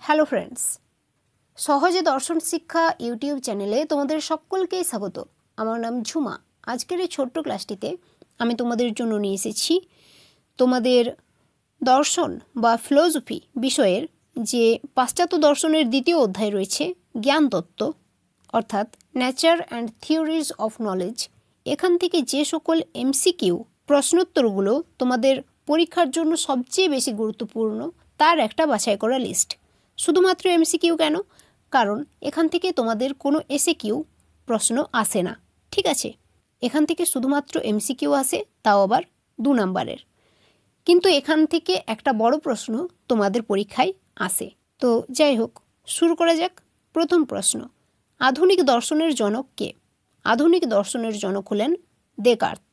Hello friends, সহজে দর্শন শিক্ষা ইউটিউব চ্যানেলে তোমাদের সকলকেই স্বাগত। আমার নাম ঝুমা। আজকের এই ছোট্ট ক্লাসটিতে আমি তোমাদের জন্য নিয়ে এসেছি তোমাদের দর্শন বা ফিলোসফি বিষয়ের যে পাশ্চাত্য দর্শনের দ্বিতীয় অধ্যায় রয়েছে জ্ঞানতত্ত্ব, অর্থাৎ nature and theories of knowledge. এখান থেকে যে সকল এমসিকিউ প্রশ্নোত্তরগুলো তোমাদের পরীক্ষার জন্য সবচেয়ে বেশি গুরুত্বপূর্ণ তার একটা বাছাই করা লিস্ট। শুধুমাত্র এমসিকিউ কেন? কারণ এখান থেকে তোমাদের কোনো এসএকিউ প্রশ্ন আসে না, ঠিক আছে? এখান থেকে শুধুমাত্র এমসিকিউ আসে, তাও আবার 2 নম্বরের। কিন্তু এখান থেকে একটা বড় প্রশ্ন তোমাদের পরীক্ষায় আসে। তো যাই হোক, শুরু করা যাক। প্রথম প্রশ্ন, আধুনিক দর্শনের জনক কে? আধুনিক দর্শনের জনক হলেন দেকার্ত।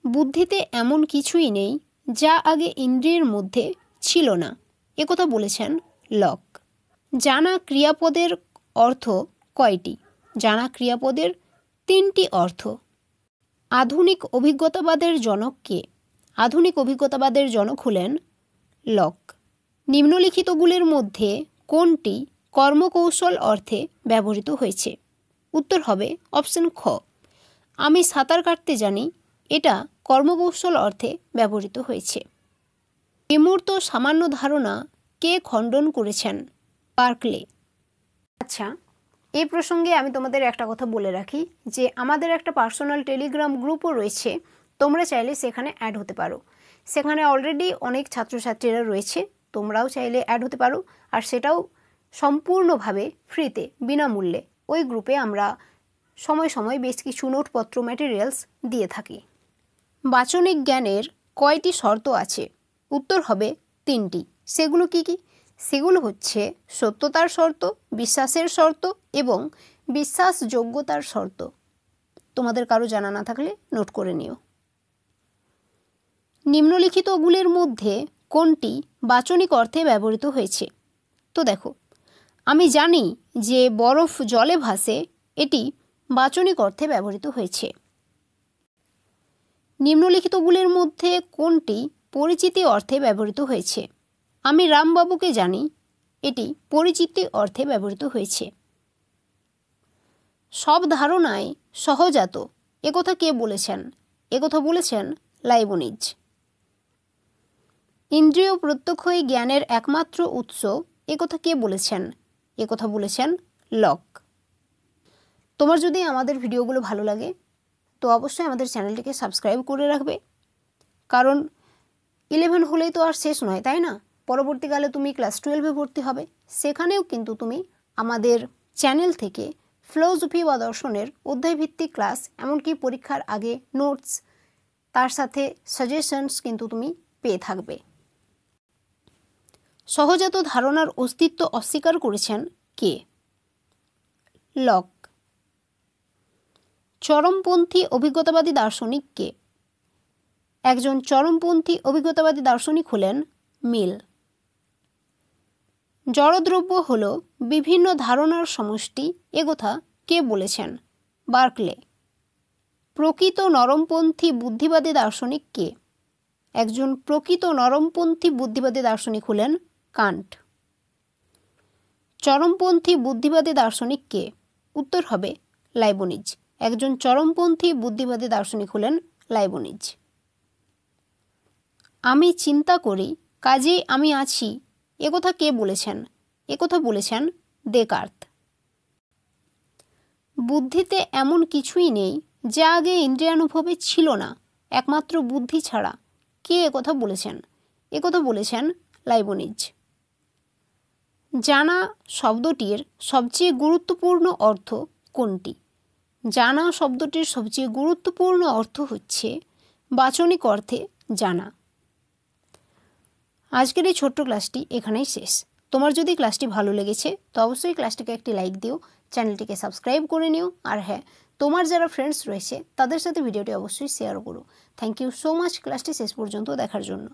বুদ্ধিতে এমন কিছুই নেই যা আগে ইন্দ্রিয়ের মধ্যে ছিল না, একথা বলেছেন লক। জানা ক্রিয়াপদের অর্থ কয়টি? জানা ক্রিয়াপদের 3টি অর্থ। আধুনিক অভিজ্ঞতাবাদের জনক কে? আধুনিক অভিজ্ঞতাবাদের জনক হলেন লক। নিম্নলিখিতগুলির মধ্যে কোনটি কর্মকৌশল অর্থে ব্যবহৃত হয়েছে? উত্তর হবে অপশন খ, আমি সাঁতার কাটতে জানি। এটা কর্মকৌশল অর্থে ব্যবহৃত হয়েছে। বিমূর্ত সামান্য ধারণা কে খণ্ডন করেছেন? বার্কলে। আচ্ছা, এই প্রসঙ্গে আমি তোমাদের একটা কথা বলে রাখি যে আমাদের একটা পার্সোনাল টেলিগ্রাম গ্রুপও রয়েছে, তোমরা চাইলে সেখানে অ্যাড হতে পারো। সেখানে অলরেডি অনেক ছাত্রছাত্রীরা রয়েছে, তোমরাও চাইলে অ্যাড হতে পারো। আর সেটাও সম্পূর্ণভাবে ফ্রিতে, বিনামূল্যে। ওই গ্রুপে আমরা সময় সময় বেশ কিছু নোটপত্র ম্যাটেরিয়ালস দিয়ে থাকি। বাচনিক জ্ঞানের কয়টি শর্ত আছে? উত্তর হবে 3টি। সেগুলো কি কি? সেগুলো হচ্ছে সত্যতার শর্ত, বিশ্বাসের শর্ত এবং বিশ্বাসযোগ্যতার শর্ত। তোমাদের কারো জানা না থাকলে নোট করে নিও। নিম্নলিখিতগুলির মধ্যে কোনটি বাচনিক অর্থে ব্যবহৃত হয়েছে? তো দেখো, আমি জানি যে বরফ জলে ভাসে, এটি বাচনিক অর্থে ব্যবহৃত হয়েছে। নিম্নলিখিতগুলির মধ্যে কোনটি পরিচিতি অর্থে ব্যবহৃত হয়েছে? আমি রামবাবুকে জানি, এটি পরিচিতি অর্থে ব্যবহৃত হয়েছে। সব ধারণাই সহজাত, একথা কে বলেছেন? একথা বলেছেন লাইবনিজ। ইন্দ্রিয় প্রত্যক্ষই জ্ঞানের একমাত্র উৎস, একথা কে বলেছেন? একথা বলেছেন লক। তোমার যদি আমাদের ভিডিওগুলো ভালো লাগে তো অবশ্যই আমাদের চ্যানেলটিকে সাবস্ক্রাইব করে রাখবে, কারণ 11 হলেই তো আর শেষ নয়, তাই না? পরবর্তীকালে তুমি ক্লাস 12-এ ভর্তি হবে, সেখানেও কিন্তু তুমি আমাদের চ্যানেল থেকে ফিলোসফি বা দর্শনের অধ্যায়ভিত্তিক ক্লাস, এমনকি পরীক্ষার আগে নোটস, তার সাথে সাজেশনস কিন্তু তুমি পেয়ে থাকবে। সহজাত ধারণার অস্তিত্ব অস্বীকার করেছেন কে? লক। চরমপন্থী অভিজ্ঞতাবাদী দার্শনিক কে? একজন চরমপন্থী অভিজ্ঞতাবাদী দার্শনিক হলেন মিল। জড়দ্রব্য হল বিভিন্ন ধারণার সমষ্টি, একথা কে বলেছেন? বার্কলে। প্রকৃত নরমপন্থী বুদ্ধিবাদী দার্শনিক কে? একজন প্রকৃত নরমপন্থী বুদ্ধিবাদী দার্শনিক হলেন কান্ট। চরমপন্থী বুদ্ধিবাদী দার্শনিক কে? উত্তর হবে লাইবনিজ। একজন চরমপন্থী বুদ্ধিবাদী দার্শনিক হলেন লাইবনিজ। আমি চিন্তা করি কাজেই আমি আছি, একথা কে বলেছেন? একথা বলেছেন দেকার্ত। বুদ্ধিতে এমন কিছুই নেই যা আগে ইন্দ্রিয়ানুভবে ছিল না, একমাত্র বুদ্ধি ছাড়া, কে একথা বলেছেন? একথা বলেছেন লাইবনিজ। জানা শব্দটির সবচেয়ে গুরুত্বপূর্ণ অর্থ কোনটি? জানা শব্দটির সবচেয়ে গুরুত্বপূর্ণ অর্থ হচ্ছে বাচনিক অর্থে জানা। আজকের এই ছোট্ট ক্লাসটি এখানেই শেষ। তোমার যদি ক্লাসটি ভালো লেগেছে তো অবশ্যই ক্লাসটিকে একটি লাইক দিও, চ্যানেলটিকে সাবস্ক্রাইব করে নিও, আর হ্যাঁ, তোমার যারা ফ্রেন্ডস রয়েছে তাদের সাথে ভিডিওটি অবশ্যই শেয়ার করো। থ্যাংক ইউ সো মাচ ক্লাসটি শেষ পর্যন্ত দেখার জন্য।